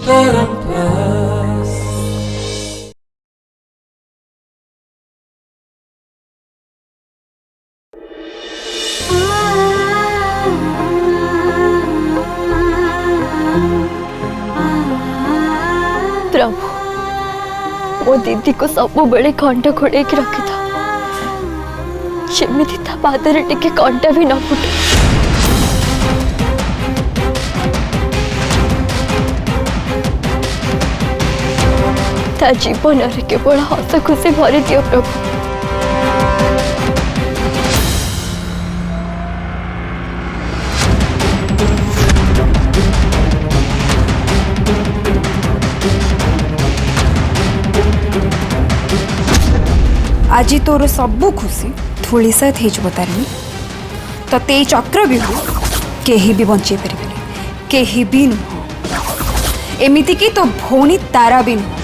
प्रभु मो दीदी को सब बेले कंठ घोड़े रखी था जमी ता पादरे टिके कंटा भी न फुटे। ता जीवन रे केवल हस खुशी भरी दियो प्रभु। आज तोर सबू खुशी धूली सहित हो तारिणी ते चक्र भी कहीं भी बचे पारे कहीं भी नुह एमती कि तो भौणी तारा भी नुह।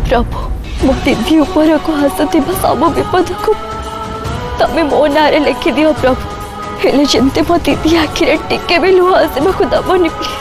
प्रभु मो दीदी ऊपर को हसुवा सब विपद को तमें मो ना लिखि दियो प्रभु। हेले जमती मो दीदी आखिरे टिके भी लुह आसवा को दबनी प्लीज।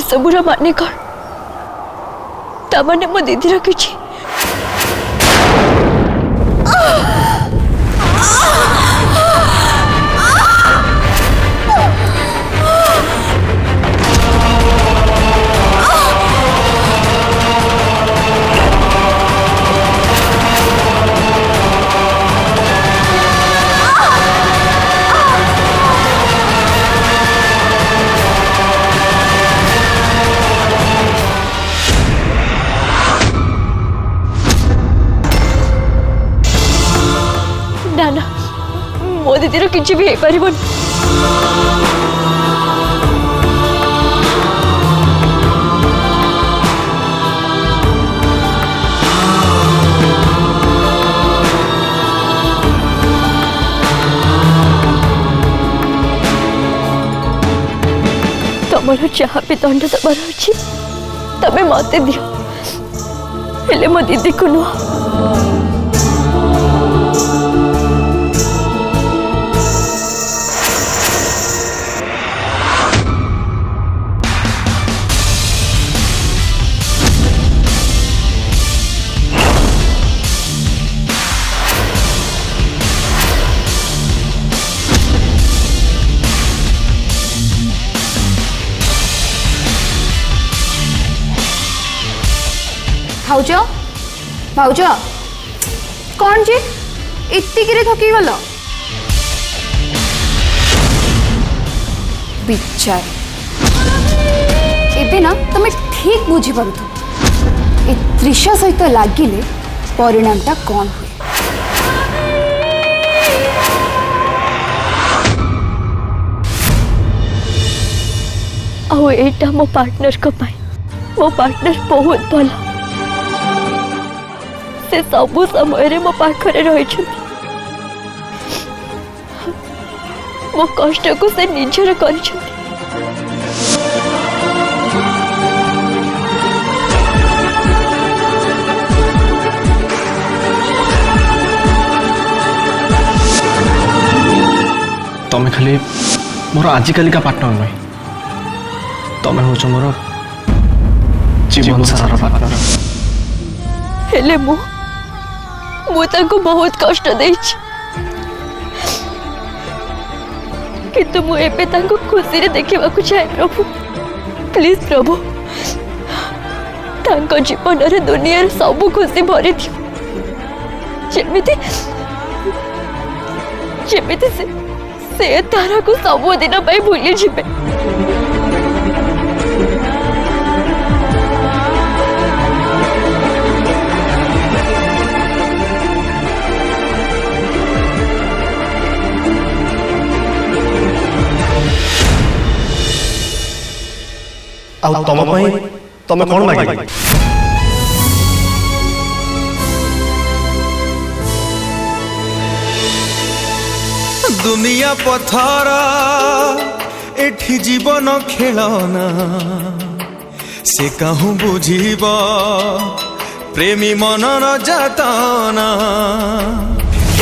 सबुरा माने कौन ताने मो दीदी रखी ना ना मो दीदी किसी भी हो पार। तुम जहाँ भी दंड दबार अच्छी तमें मत दियो हेले मो दीदी को नुह। भाउज भाउज कौन जी इतिकिरे थकी गल बिचारी एबे ना तुम ठीक बुझी पार ए त्रिशा सहित लगिले परिणामटा कौन हुए। आओ एटा मो पार्टनर को पाई मो पार्टनर बहुत भला से सबु समय मो पाखरे रही मो कष्ट को से निजर कर। तमें खाली मोर आजिकल का पार्टनर नुह तमें हूँ मोर जीवन सारा पार्टनर। हेले मु बहुत कष्ट देछि किंतु मु एबे तांको खुशी रे देखिबा को चाहे प्रभु प्लीज प्रभु तांको जीवन रे दुनिया रे सब खुशी भरी दियो ଯେମିତି ଯେମିତି ସେ ତାରାକୁ ସବୁଦିନ ପାଇଁ ଭୁଲି ଯିବେ। तुम तुम कौन मांगे दुनिया पथर एठी जीवन खेलना से कहूँ बुझीब प्रेमी मन न जातना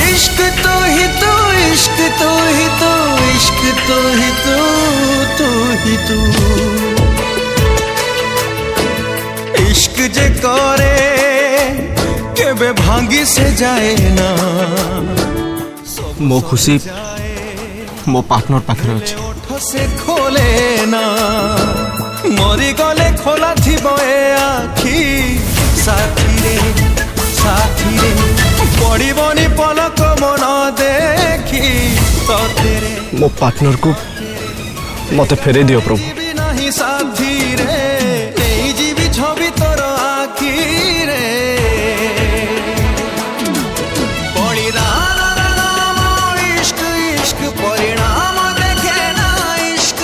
इश्क तो ही तू इश्क तो ही तू इश्क तो ही तू ही तू इश्क जे करे केबे भांगी से जाए ना मो खुशी मो पार्टनर पाखे अच्छे से खोले ना मरी गले खोला थी ए आखी साथी रे पड़बनी पलक मन देखी तो तेरे मो पार्टनर को मते फेरे दियो प्रभु नहीं साथी रे नहीं जीवी छवि तोर आखी रे परिणाम देखे ना इश्क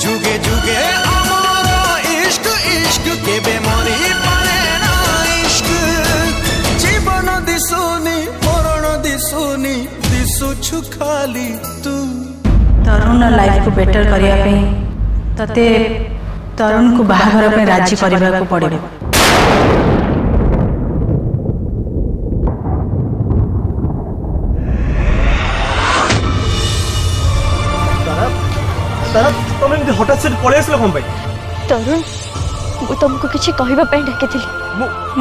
जुगे जुगे अमर इश्क इश्क केबे मरी पारे ना इश्क जीवन दिसुनी मरण दिसुनी दिसुछु खाली तू तरुण लाइफ को बेटर करिया पे तते तरुण को बाहाघर पे राजी करबा को पड़िबो। तुम एमती हठात से पड़े आसल कौन पाई तरुण मु तुमको किसी कहबा पे डाकिथिली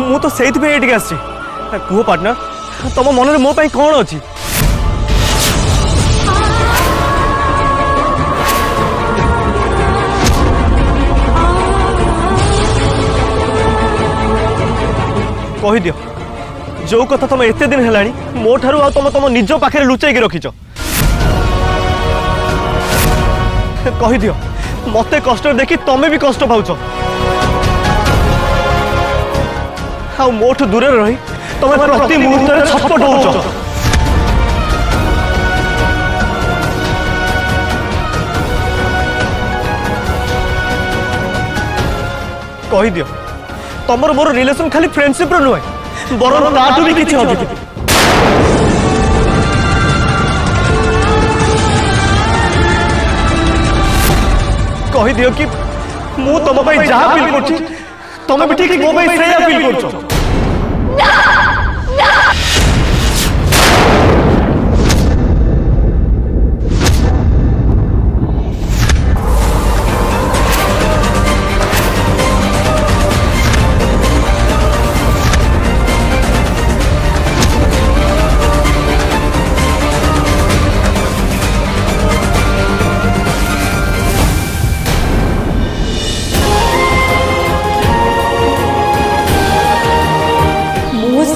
मु तो सेइथ पे एटिक आछि कुहो पार्टनर तुम मन रे मो पाई कोन अछि कहि दियो जो कथा तुम एते दिन हेलानी मो ठारू आ तुम निज पाखे लुचाई के रखिछ कहि दियो मते कष्ट देखी तमे भी कष्ट पाउछ आ मोठ दूर रही तमे प्रति मुहूर्त रे छटपट होउछ कहि दियो तमर मोर रिलेशन खाली फ्रेंडशिप रो नुहे बरन ताठू भी किछि अधिक कहि दियो कि मु तुम भाई जहाँ फील करछि तुम भी ठीक मो भाई सेया फील करछो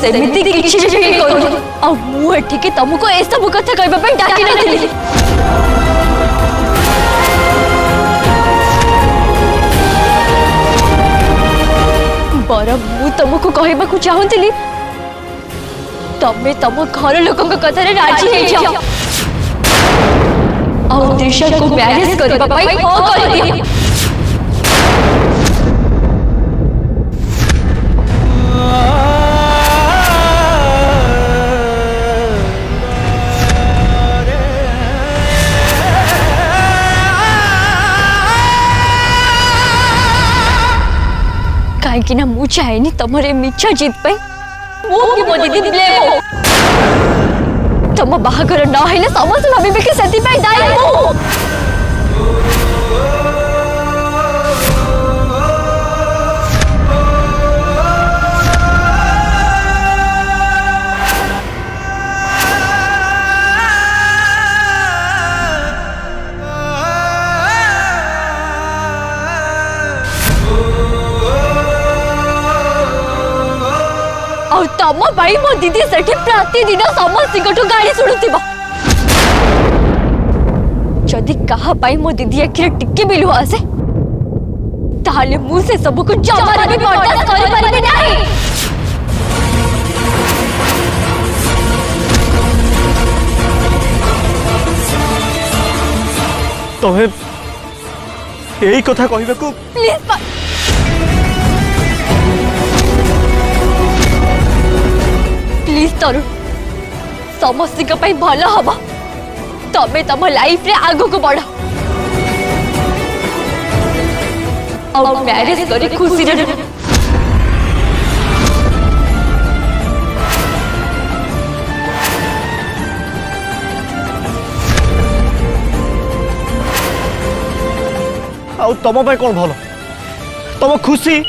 सेमिति किछि फील करू आ मु एठिके तुमको ए सब कथा कहबा पे डाकी नथिली बर मु तुमको कहबा को चाहंतिली तमे तम घर लोकन कथा रे राजी हे जाओ आ त्रिशा को मैनेज करबा पई हो कर दिया कि ना मु चाहेनी तमरे मिच्छा जीत पे मु कि मो दीदी ब्लेम हो तम बाहागर न हेले समस्त भाबे कि सेति पे दाई मु तम पाई मो दीदी सेठी प्रतिदिन समस्त गाड़ी शुणुथिबा जदि कहा पाई मो दीदी आखिर टिके भी लुह आसे ताले मु से सब को जमार भी बर्दाश्त करि परिबे नाही। तुम्हें यही कथा कहबे को प्लीज प्लीज तरुण समस्त भल हम तमें तम लाइफ रे आगो को बढ़ और मैरिज करी खुशी रे आउ तम पे कौन भल तम खुशी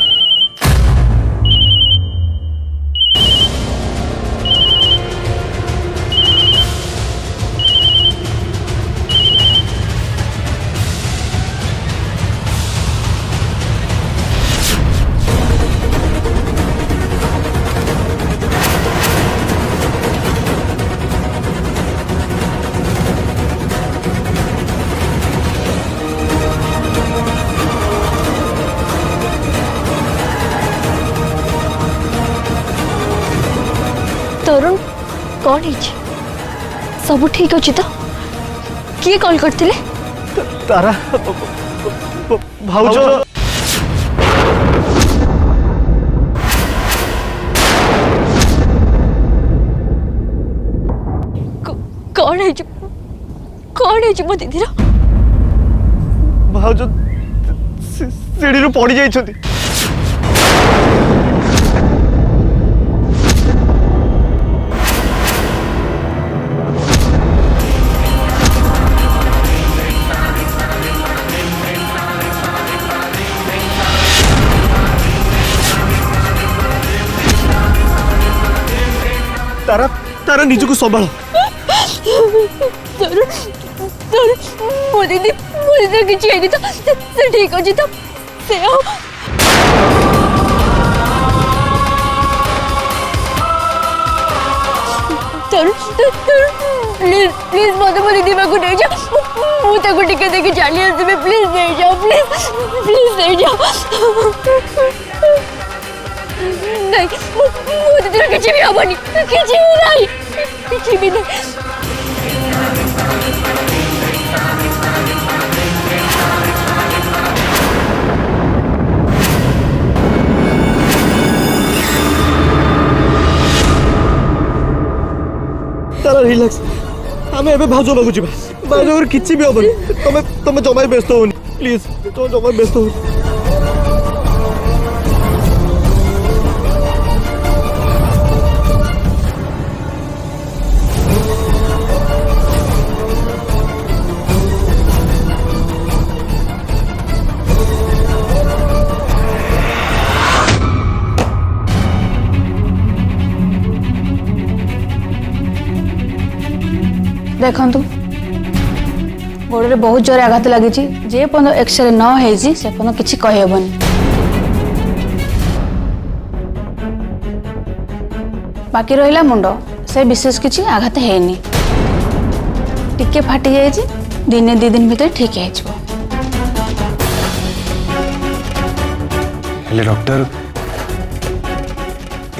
तरुण कौन है सब ठीक अच्छे तो किए कॉल करते तारा भाउज कौन है मो दीदी भाउज सीढ़ी पड़ी जाइछथि तारा तारा निज को संभाल मोदी किसी है तो से ठीक अच्छे तो से प्लीज प्लीज मत मो दीदी को नहीं जाओ मुझे टिके देखी चली आसबे प्लीज नहीं जाओ प्लीज प्लीज नहीं जाओ नहीं मो दीदी किसी भी हेनी किसी भी नहीं किसी भी नहीं तारा रिलैक्स आमे एबे भाउज बाबू जीवा भाउज किछि भी होबनी तमे तमे जमा व्यस्त होनी प्लीज तो जमा व्यस्त हो देखु गोड़े बहुत जोर आघात लगी जे पर्यटन एक्सरे न होती से पर्यटन किसी कहीहबनी बाकी रहा मुंड से विशेष किसी आघात हैनी टिके फाटी जाइए दिने दी दिन भीतर ठीक है डॉक्टर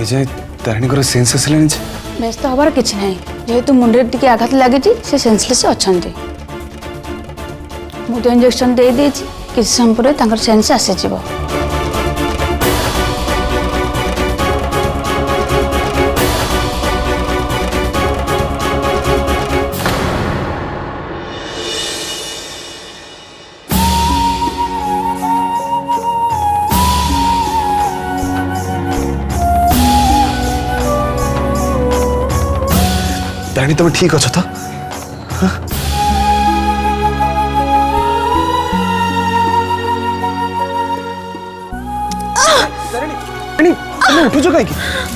ये तारिणी सेन्स आसलानी व्यस्त हबार किसी ना जेहेतु मुंडे टिके आघात लगी से सेन्सलेस अच्छा मुझे इंजेक्शन दे देछि किसी समय पर तांकर सेन्स आसीज तारिणी तुम ठीक अच्छ तो उठुच कहीं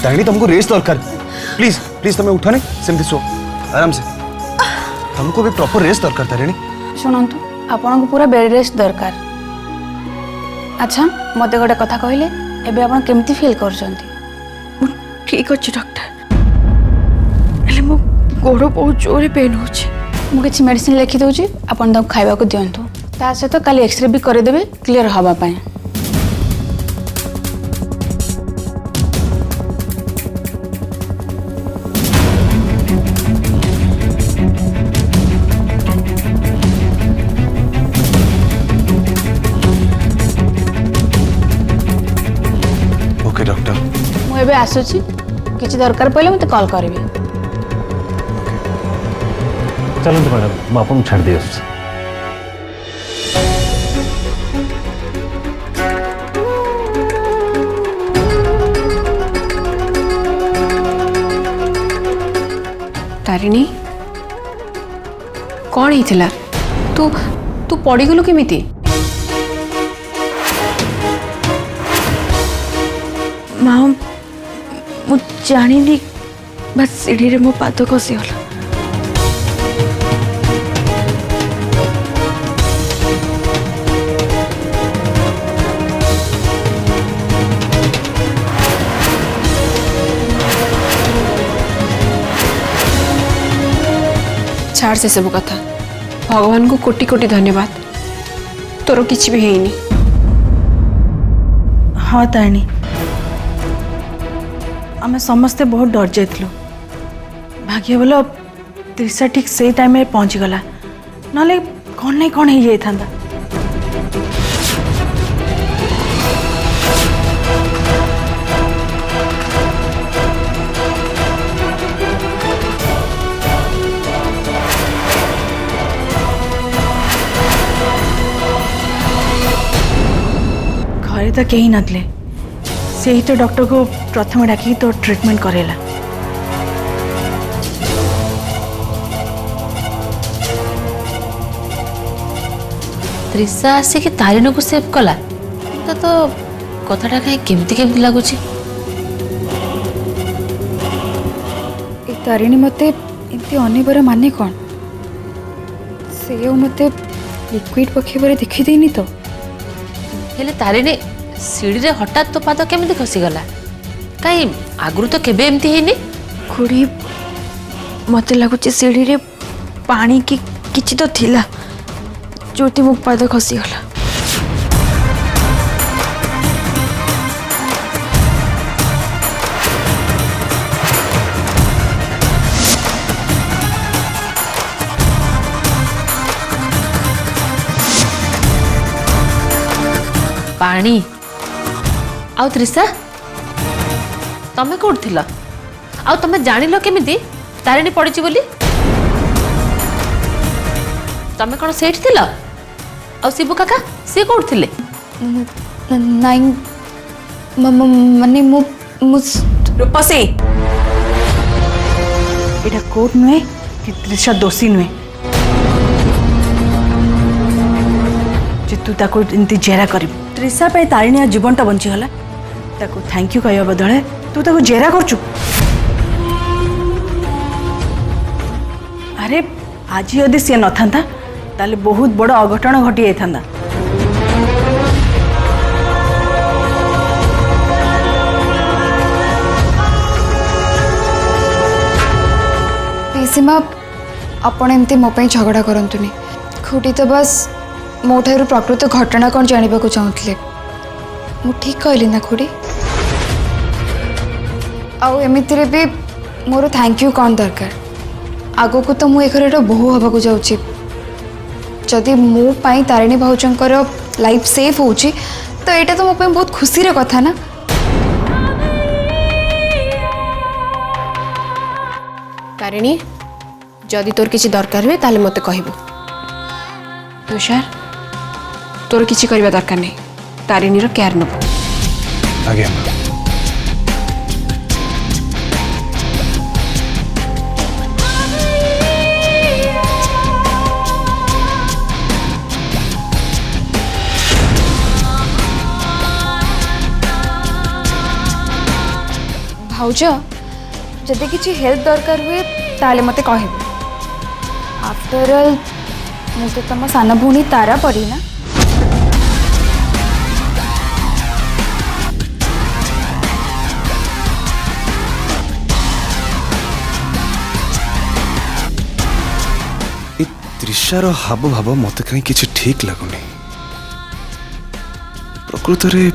तारिणी तुमको रेस्ट दरकार प्लीज प्लीज तुम उठनी सेमती शो आराम से तुमको भी प्रॉपर रेस्ट दरकार तारिणी शुणु आपन को पूरा बेड रेस्ट दरकार अच्छा मत गोटे कथा कहले एबे आपन केमती फील कर ठीक अच्छे डॉक्टर हेले मो गोड़ बहुत जोर पेन हो मुझे मेडिसिन लिखि दूँ आपन खावा को दिंतु ता सहित काली एक्सरे भी करदेवे क्लीयर हाँवाई। ओके डॉक्टर मुझे आसूची किसी दरकार पड़े मत कॉल करी। चलते मैडम मुझे आपको छाड़ दी आस तारिणी कौन ही तू तू पड़गलु केमिति माँ मु जानी बस सीढ़ी रे मो पाद खसीगला छाड़ से सब कथा भगवान को कोटि कोटि धन्यवाद तोर किसी भी है। हाँ तारिणी आम समस्ते बहुत डर जाइलु भाग्य बोल त्रिशा ठीक से टाइम में पहुँची गला ना कौन नहीं कौन हो जाता। घरे तो कहीं नथिले से ही तो डॉक्टर को प्रथम डाकी तो ट्रीटमेंट करेला। त्रिशा आसिक तारिणी को सेव कला तो कथाटा कहीं केमती केमती लगुच तारिणी मते एमती अनेबर माने कौन से मते लिक्विड पकेबारे देखी देनी तो हेले तारिणी सीढ़ी रे हठात तो पाद केमती खसीगला कहीं आगु तो केबे एमती हेनी खुड़ी मत लगुच सीढ़ी रे पानी की किछि तो थिला जोटी मो पाद खसीगला। पानी आउ त्रिशा तमे कोड थिला आउ तमे जानिलो केमिति तारिणी पड़िची बोली तमे कोन सेठ थिला आउ शिबू काका से कोड थिले नाइन माने मु रूपसी एटा कोर्ट नुहे कि त्रिशा दोषी नुहे जे तू ताको इनती जेरा करिब त्रिशा पे तारिणी जीवनटा बंची गला ताको थैंक यू कहया बदले तू ताको जेरा करचु। अरे आज यदि सी न था ताले बहुत बड़ अघटन घटी जाता। सीमा आपण एमती मो पे झगड़ा करंतुनी खुटी तो बस मो ठारू प्रकृत घटना कौन जानवा को चाहूले मु ठीक कहली ना खुड़ी आउ एमितिरे भी मोर थैंक यू कौन दरकार आगो को तो मु ए घर बहु हवा को जाऊँ जदि मो पाई तारिणी भाउजंकर लाइफ सेफ होची तो एटा तो मो पे बहुत खुशी रे कथा ना। तारिणी जदि तोर किसी दरकार हुए ताले मते कहबो तुषार तोर किसी करबा दरकार नहीं तारिणी रो केयर नबो आगे भाउज जदि किसी हेल्प दरकार हुए ताले मते कहबो आफ्टर ऑल मु तो तुम सान भूणी तारा पड़ी ना। त्रिशार हाव भाव मत कहीं किसी ठीक लगुनि प्रकृत रे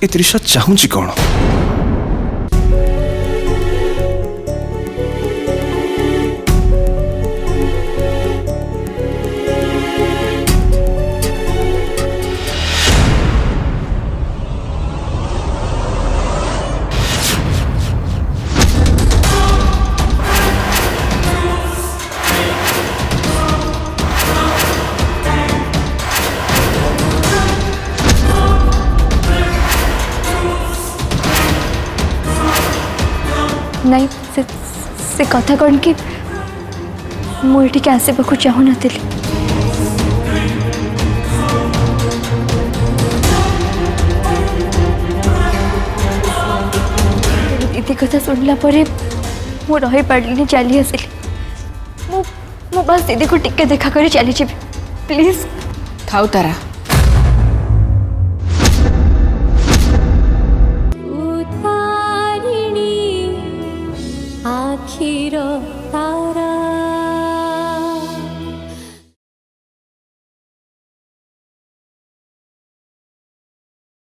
ए त्रिशा चाहूची कौन नहीं से कथा कौन कि मुझे आसवाक चाहू नी दीदी कथा शुणला मु रही पार्ली चली आसली मु बस दीदी को टिके देखा कर चली प्लीज थाउ तारा